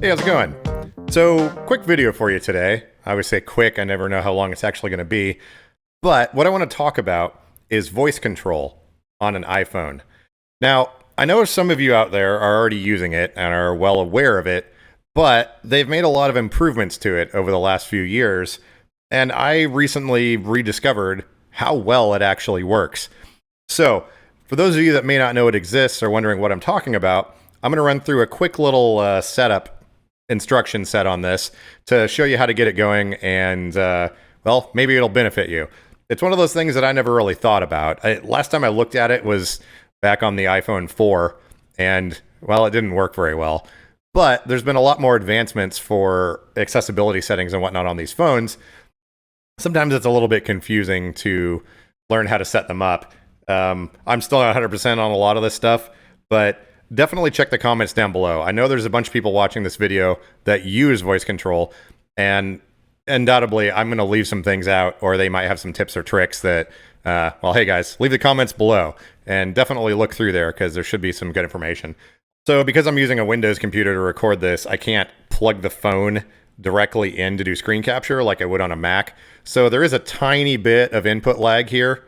Hey, how's it going? So, quick video for you today. I always say quick, I never know how long it's actually going to be. But what I want to talk about is voice control on an iPhone. Now, I know some of you out there are already using it and are well aware of it, but they've made a lot of improvements to it over the last few years, and I recently rediscovered how well it actually works. So, for those of you that may not know it exists or wondering what I'm talking about, I'm going to run through a quick little setup instruction set on this to show you how to get it going, and well, maybe it'll benefit you. It's one of those things that I never really thought about. Last time I looked at it was back on the iPhone 4, and well, it didn't work very well. But there's been a lot more advancements for accessibility settings and whatnot on these phones. Sometimes it's a little bit confusing to learn how to set them up. I'm still not 100% on a lot of this stuff, but definitely check the comments down below. I know there's a bunch of people watching this video that use voice control, and undoubtedly I'm going to leave some things out, or they might have some tips or tricks that, well, hey guys, leave the comments below and definitely look through there because there should be some good information. So because I'm using a Windows computer to record this, I can't plug the phone directly in to do screen capture like I would on a Mac. So there is a tiny bit of input lag here,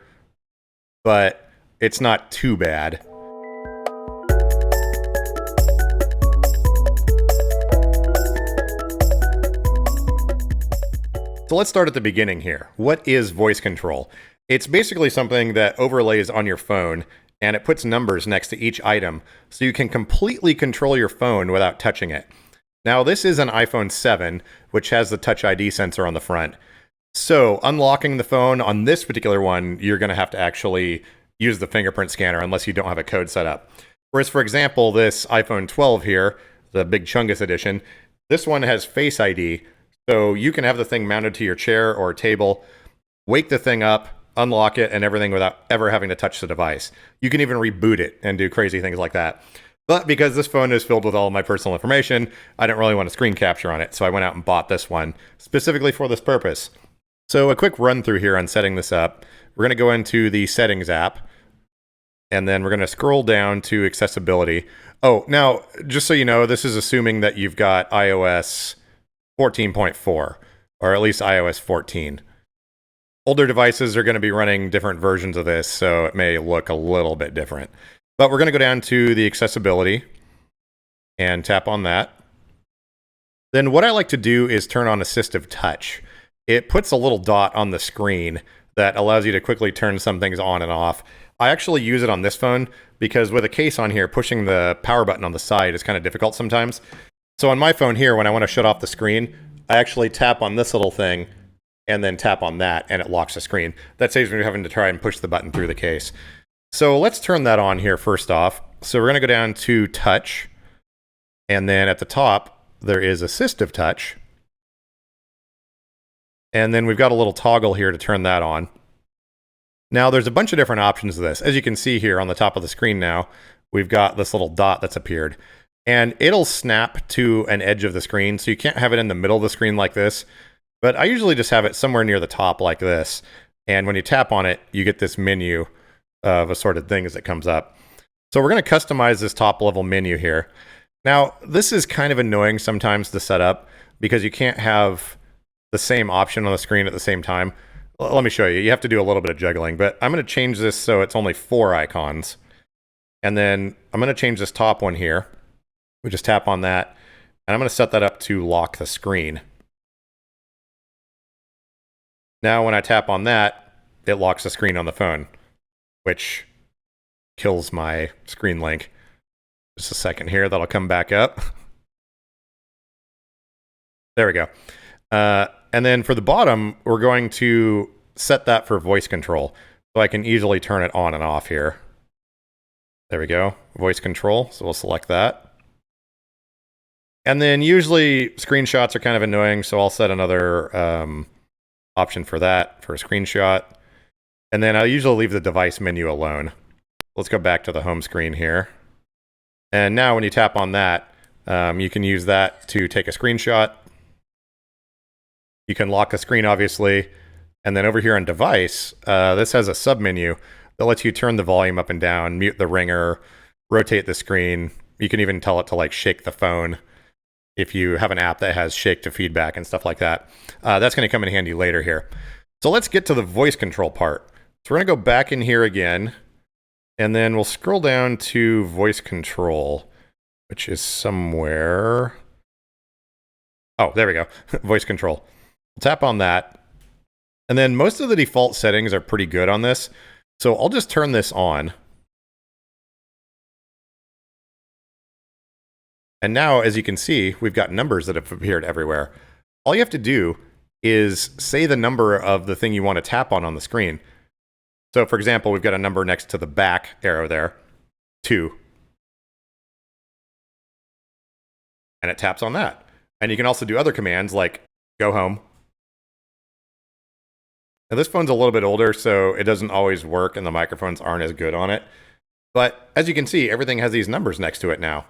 but it's not too bad. So let's start at the beginning here. What is voice control? It's basically something that overlays on your phone, and it puts numbers next to each item, so you can completely control your phone without touching it. Now, this is an iPhone 7, which has the Touch ID sensor on the front. So unlocking the phone on this particular one, you're going to have to actually use the fingerprint scanner unless you don't have a code set up. Whereas, for example, this iPhone 12 here, the Big Chungus edition, this one has Face ID. So you can have the thing mounted to your chair or table, wake the thing up, unlock it, and everything without ever having to touch the device. You can even reboot it and do crazy things like that. But because this phone is filled with all of my personal information, I didn't really want to screen capture on it, so I went out and bought this one specifically for this purpose. So a quick run through here on setting this up. We're going to go into the Settings app, and then we're going to scroll down to Accessibility. Oh, now, just so you know, this is assuming that you've got iOS 14.4, or at least iOS 14. Older devices are going to be running different versions of this, so it may look a little bit different. But we're going to go down to the accessibility and tap on that. Then what I like to do is turn on assistive touch. It puts a little dot on the screen that allows you to quickly turn some things on and off. I actually use it on this phone because with a case on here, pushing the power button on the side is kind of difficult sometimes. So on my phone here, when I want to shut off the screen, I actually tap on this little thing and then tap on that, and it locks the screen. That saves me having to try and push the button through the case. So let's turn that on here first off. So we're going to go down to Touch, and then at the top, there is Assistive Touch. And then we've got a little toggle here to turn that on. Now, there's a bunch of different options of this. As you can see here on the top of the screen now, we've got this little dot that's appeared. And it'll snap to an edge of the screen, so you can't have it in the middle of the screen like this. But I usually just have it somewhere near the top like this. And when you tap on it, you get this menu of assorted things that comes up. So we're going to customize this top level menu here. Now, this is kind of annoying sometimes to set up because you can't have the same option on the screen at the same time. Let me show you. You have to do a little bit of juggling, but I'm going to change this so it's only 4 icons. And then I'm going to change this top one here. We just tap on that, and I'm going to set that up to lock the screen. Now, when I tap on that, it locks the screen on the phone, which kills my screen link. Just a second here, that'll come back up. There we go. And then for the bottom, we're going to set that for voice control, so I can easily turn it on and off here. There we go, voice control, so we'll select that. And then usually screenshots are kind of annoying, so I'll set another option for that, for a screenshot. And then I'll usually leave the device menu alone. Let's go back to the home screen here. And now when you tap on that, you can use that to take a screenshot. You can lock the screen, obviously. And then over here on device, this has a submenu that lets you turn the volume up and down, mute the ringer, rotate the screen. You can even tell it to like shake the phone. if you have an app that has shake to feedback and stuff like that. That's going to come in handy later here. So let's get to the voice control part. So we're going to go back in here again, and then we'll scroll down to voice control, which is somewhere. Oh, there we go. Voice control. We'll tap on that. And then most of the default settings are pretty good on this. So I'll just turn this on. And now, as you can see, we've got numbers that have appeared everywhere. All you have to do is say the number of the thing you want to tap on the screen. So for example, we've got a number next to the back arrow there, 2. And it taps on that. And you can also do other commands like go home. Now this phone's a little bit older, so it doesn't always work and the microphones aren't as good on it. But as you can see, everything has these numbers next to it now.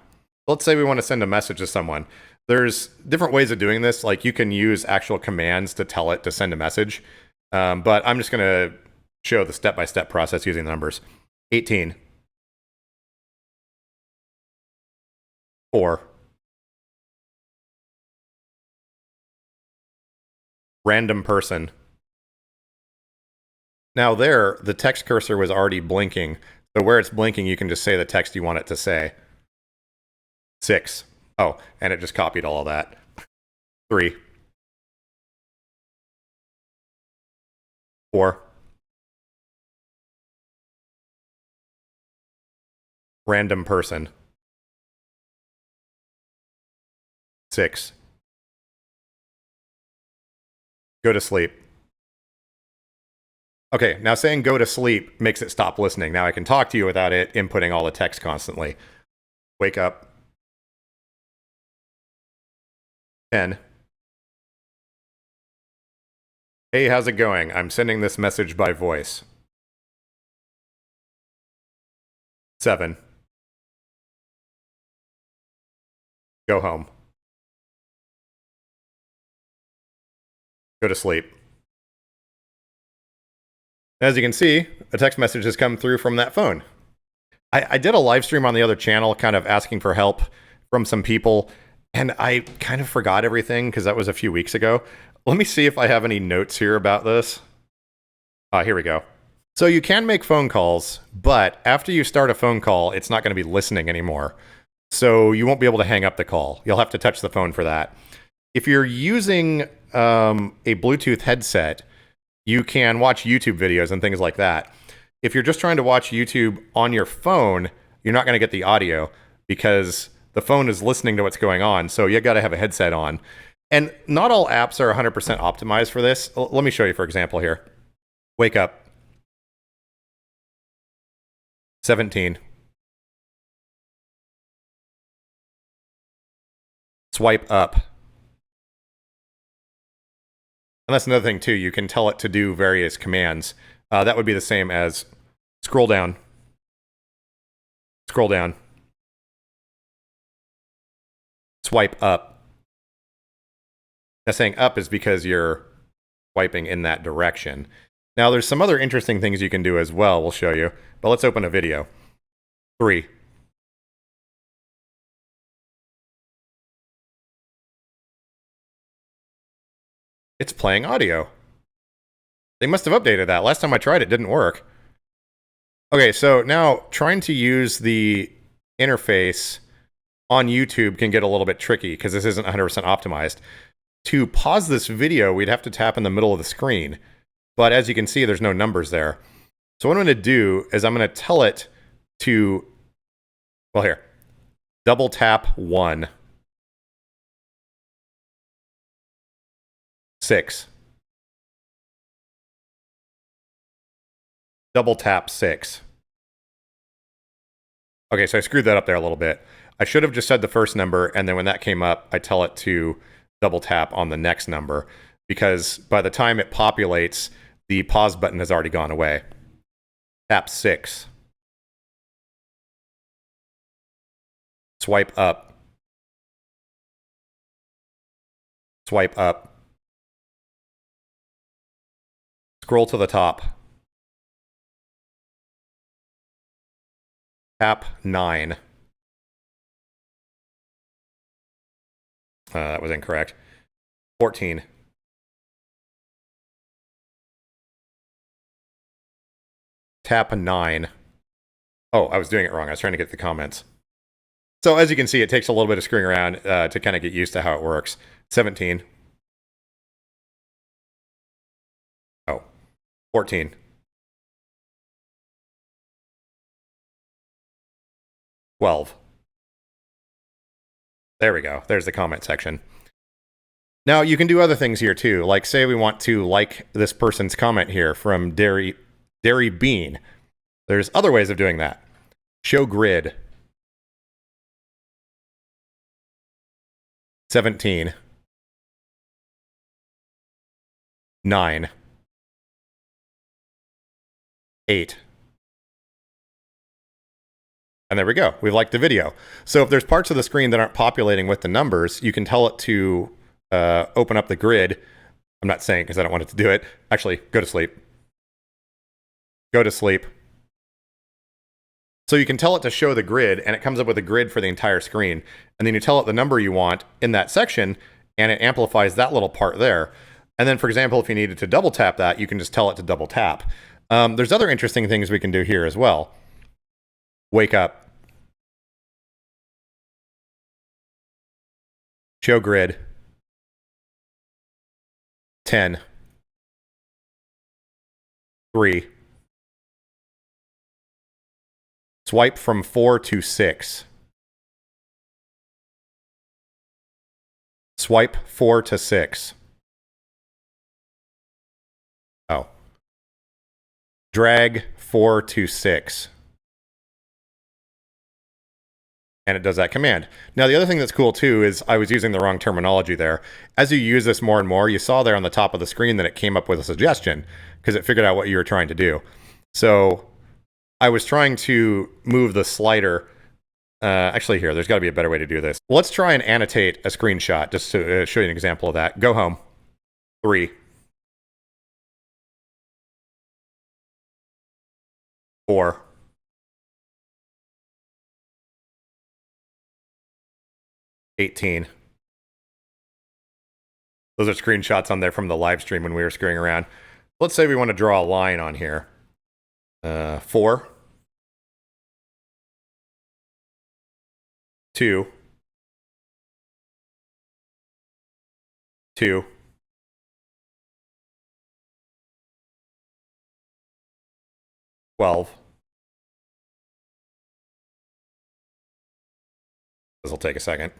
Let's say we want to send a message to someone. There's different ways of doing this. Like you can use actual commands to tell it to send a message. But I'm just going to show the step-by-step process using the numbers. 18. 4. Random person. Now there, the text cursor was already blinking. So where it's blinking, you can just say the text you want it to say. 6. Oh, and it just copied all of that. 3. 4. Random person. 6. Go to sleep. Okay, now saying go to sleep makes it stop listening. Now I can talk to you without it inputting all the text constantly. Wake up. 10. Hey, how's it going? I'm sending this message by voice. 7. Go home. Go to sleep. As you can see, a text message has come through from that phone. I did a live stream on the other channel kind of asking for help from some people, and I kind of forgot everything because that was a few weeks ago. Let me see if I have any notes here about this. Here we go. So you can make phone calls, but after you start a phone call, it's not going to be listening anymore. So you won't be able to hang up the call. You'll have to touch the phone for that. If you're using a Bluetooth headset, you can watch YouTube videos and things like that. If you're just trying to watch YouTube on your phone, you're not going to get the audio because the phone is listening to what's going on. So you got to have a headset on. And not all apps are 100% optimized for this. Let me show you, for example, here. Wake up. 17. Swipe up. And that's another thing too. You can tell it to do various commands. That would be the same as scroll down. Scroll down. Swipe up. Now saying up is because you're swiping in that direction. Now there's some other interesting things you can do as well. We'll show you. But let's open a video. 3. It's playing audio. They must have updated that. Last time I tried it didn't work. Okay, so now trying to use the interface on YouTube can get a little bit tricky because this isn't 100% optimized. To pause this video, we'd have to tap in the middle of the screen. But as you can see, there's no numbers there. So what I'm going to do is I'm going to tell it to, well here, double tap 1. 6. Double tap 6. Okay, so I screwed that up there a little bit. I should have just said the first number, and then when that came up, I tell it to double tap on the next number, because by the time it populates, the pause button has already gone away. Tap 6. Swipe up. Swipe up. Scroll to the top. Tap 9. That was incorrect. 14. Tap 9. Oh, I was doing it wrong. I was trying to get the comments. So as you can see, it takes a little bit of screwing around to kind of get used to how it works. 17. Oh, 14. 12. There we go. There's the comment section. Now, you can do other things here too. Like, say we want to like this person's comment here from Dairy Bean. There's other ways of doing that. Show grid. 17. 9. 8. And there we go. We've liked the video. So if there's parts of the screen that aren't populating with the numbers, you can tell it to open up the grid. I'm not saying because I don't want it to do it. Actually, go to sleep. Go to sleep. So you can tell it to show the grid, and it comes up with a grid for the entire screen. And then you tell it the number you want in that section, and it amplifies that little part there. And then, for example, if you needed to double tap that, you can just tell it to double tap. There's other interesting things we can do here as well. Wake up. Show grid. 10. 3. Swipe from 4 to 6. Swipe 4 to 6. Oh. Drag 4 to 6. And it does that command. Now, the other thing that's cool too is I was using the wrong terminology there. As you use this more and more, you saw there on the top of the screen that it came up with a suggestion because it figured out what you were trying to do. So I was trying to move the slider. Actually, here, there's got to be a better way to do this. Let's try and annotate a screenshot just to show you an example of that. Go home. 3. 4. 18. Those are screenshots on there from the live stream when we were screwing around. Let's say we want to draw a line on here. 4. 2. 2. 12. This will take a second.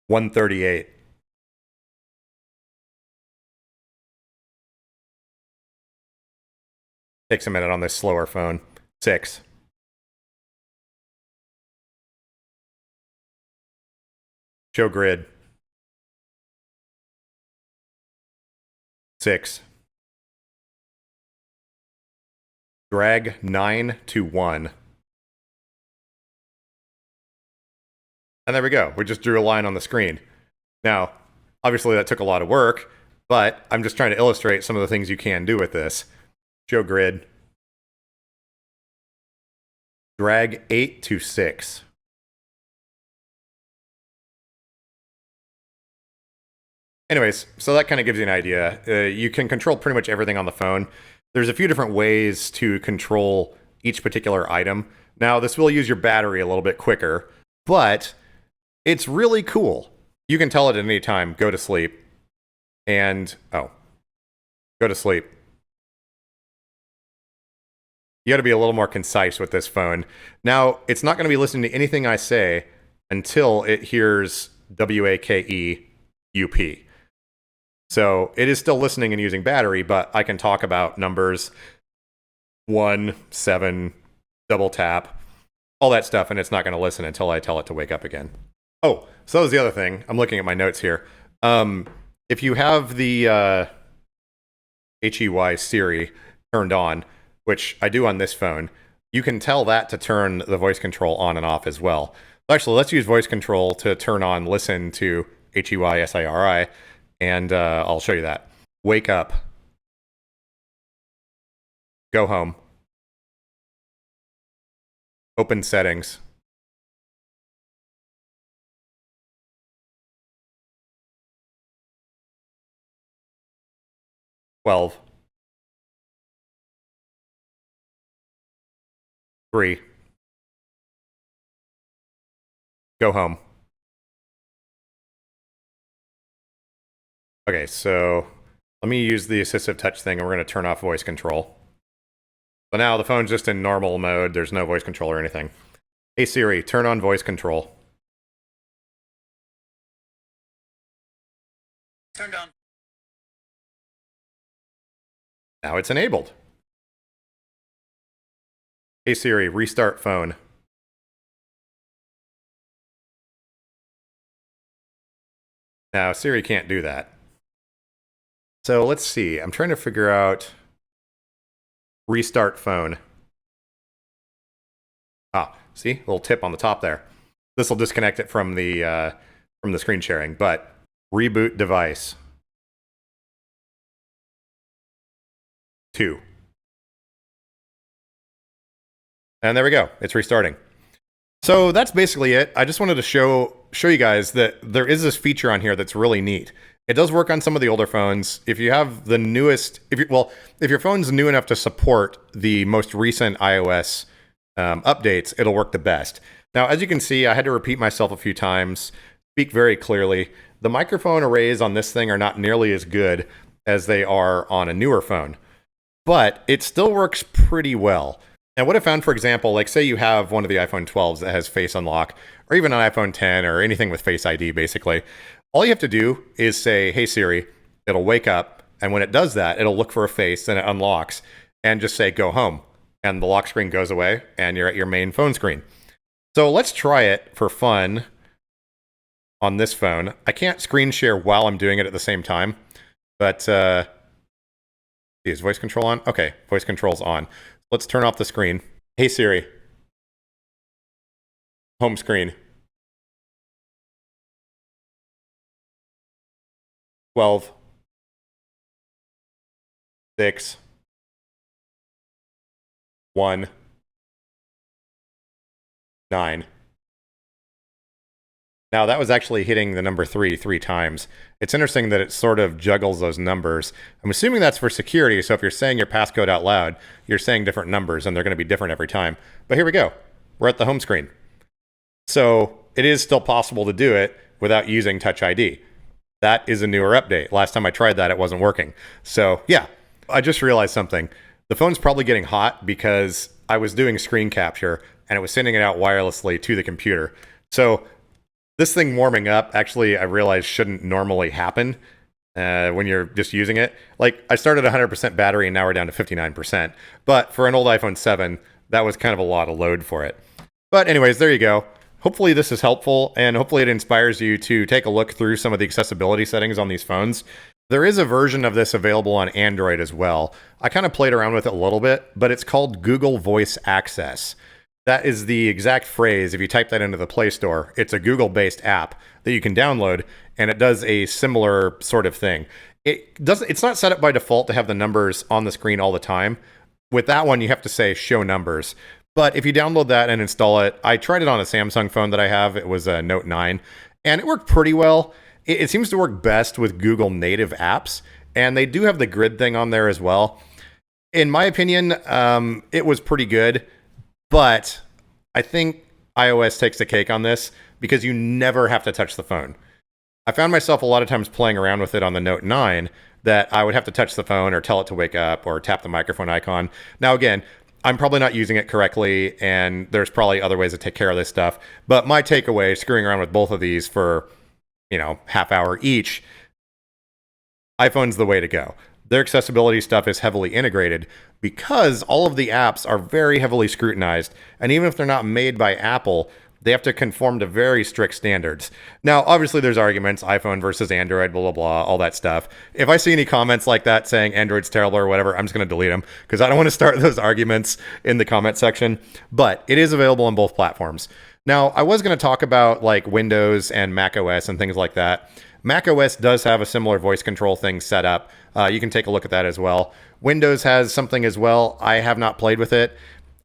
138. Takes a minute on this slower phone. 6. Show grid. 6. Drag 9 to 1. And there we go. We just drew a line on the screen. Now, obviously that took a lot of work, but I'm just trying to illustrate some of the things you can do with this. Show grid. Drag 8 to 6. Anyways, so that kind of gives you an idea. You can control pretty much everything on the phone. There's a few different ways to control each particular item. Now, this will use your battery a little bit quicker, but it's really cool. You can tell it at any time, go to sleep, and, oh, go to sleep. You got to be a little more concise with this phone. Now, it's not going to be listening to anything I say until it hears WAKEUP. So it is still listening and using battery, but I can talk about numbers 1, 7, double tap, all that stuff, and it's not going to listen until I tell it to wake up again. Oh, so that was the other thing. I'm looking at my notes here. If you have the HEY Siri turned on, which I do on this phone, you can tell that to turn the voice control on and off as well. Actually, let's use voice control to turn on listen to HEY SIRI, and I'll show you that. Wake up. Go home. Open settings. Twelve. 3. Go home. Okay, so let me use the assistive touch thing and we're going to turn off voice control. So now the phone's just in normal mode. There's no voice control or anything. Hey Siri, turn on voice control. Turned on. Now it's enabled. Hey Siri, restart phone. Now Siri can't do that. So let's see. I'm trying to figure out restart phone. Ah, see? A little tip on the top there. This will disconnect it from the screen sharing, but reboot device. 2. And there we go. It's restarting. So that's basically it. I just wanted to show you guys that there is this feature on here that's really neat. It does work on some of the older phones. If you have the newest, if your phone's new enough to support the most recent iOS updates, it'll work the best. Now, as you can see, I had to repeat myself a few times, speak very clearly. The microphone arrays on this thing are not nearly as good as they are on a newer phone, but it still works pretty well. And what I found, for example, like say you have one of the iPhone 12s that has Face Unlock, or even an iPhone 10, or anything with Face ID, basically, all you have to do is say, hey Siri, it'll wake up, and when it does that, it'll look for a face, and it unlocks, and just say, go home. And the lock screen goes away, and you're at your main phone screen. So let's try it for fun on this phone. I can't screen share while I'm doing it at the same time, but is voice control on? Okay, voice control's on. Let's turn off the screen. Hey Siri. Home screen. 12. 6. 1. 9. Now that was actually hitting the number 3 times. It's interesting that it sort of juggles those numbers. I'm assuming that's for security, so if you're saying your passcode out loud, you're saying different numbers and they're going to be different every time. But here we go. We're at the home screen. So it is still possible to do it without using Touch ID. That is a newer update. Last time I tried that, it wasn't working. So yeah, I just realized something. The phone's probably getting hot because I was doing screen capture and it was sending it out wirelessly to the computer. So this thing warming up, actually, I realized shouldn't normally happen when you're just using it. Like, I started 100% battery and now we're down to 59%. But for an old iPhone 7, that was kind of a lot of load for it. But anyways, there you go. Hopefully this is helpful, and hopefully it inspires you to take a look through some of the accessibility settings on these phones. There is a version of this available on Android as well. I kind of played around with it a little bit, but it's called Google Voice Access. That is the exact phrase. If you type that into the Play Store, it's a Google-based app that you can download, and it does a similar sort of thing. It's not set up by default to have the numbers on the screen all the time. With that one, you have to say show numbers. But if you download that and install it, I tried it on a Samsung phone that I have. It was a Note 9, and it worked pretty well. It seems to work best with Google native apps, and they do have the grid thing on there as well. In my opinion, it was pretty good. But I think iOS takes the cake on this because you never have to touch the phone. I found myself a lot of times playing around with it on the Note 9 that I would have to touch the phone or tell it to wake up or tap the microphone icon. Now, again, I'm probably not using it correctly, and there's probably other ways to take care of this stuff. But my takeaway, screwing around with both of these for, half hour each, iPhone's the way to go. Their accessibility stuff is heavily integrated because all of the apps are very heavily scrutinized. And even if they're not made by Apple, they have to conform to very strict standards. Now, obviously, there's arguments, iPhone versus Android, blah, blah, blah, all that stuff. If I see any comments like that saying Android's terrible or whatever, I'm just going to delete them because I don't want to start those arguments in the comment section. But it is available on both platforms. Now, I was going to talk about like Windows and Mac OS and things like that. Mac OS does have a similar voice control thing set up. You can take a look at that as well. Windows has something as well. I have not played with it.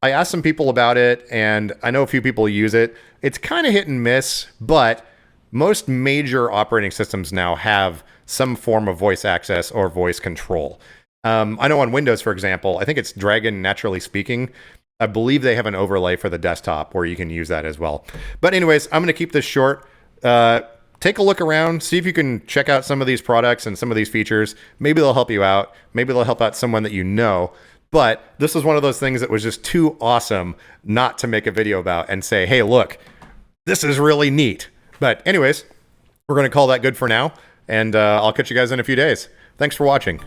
I asked some people about it, and I know a few people use it. It's kind of hit and miss, but most major operating systems now have some form of voice access or voice control. I know on Windows, for example, I think it's Dragon Naturally Speaking. I believe they have an overlay for the desktop where you can use that as well. But anyways, I'm going to keep this short. Take a look around, see if you can check out some of these products and some of these features. Maybe they'll help you out. Maybe they'll help out someone that you know. But this was one of those things that was just too awesome not to make a video about and say, hey, look, this is really neat. But anyways, we're going to call that good for now. And I'll catch you guys in a few days. Thanks for watching.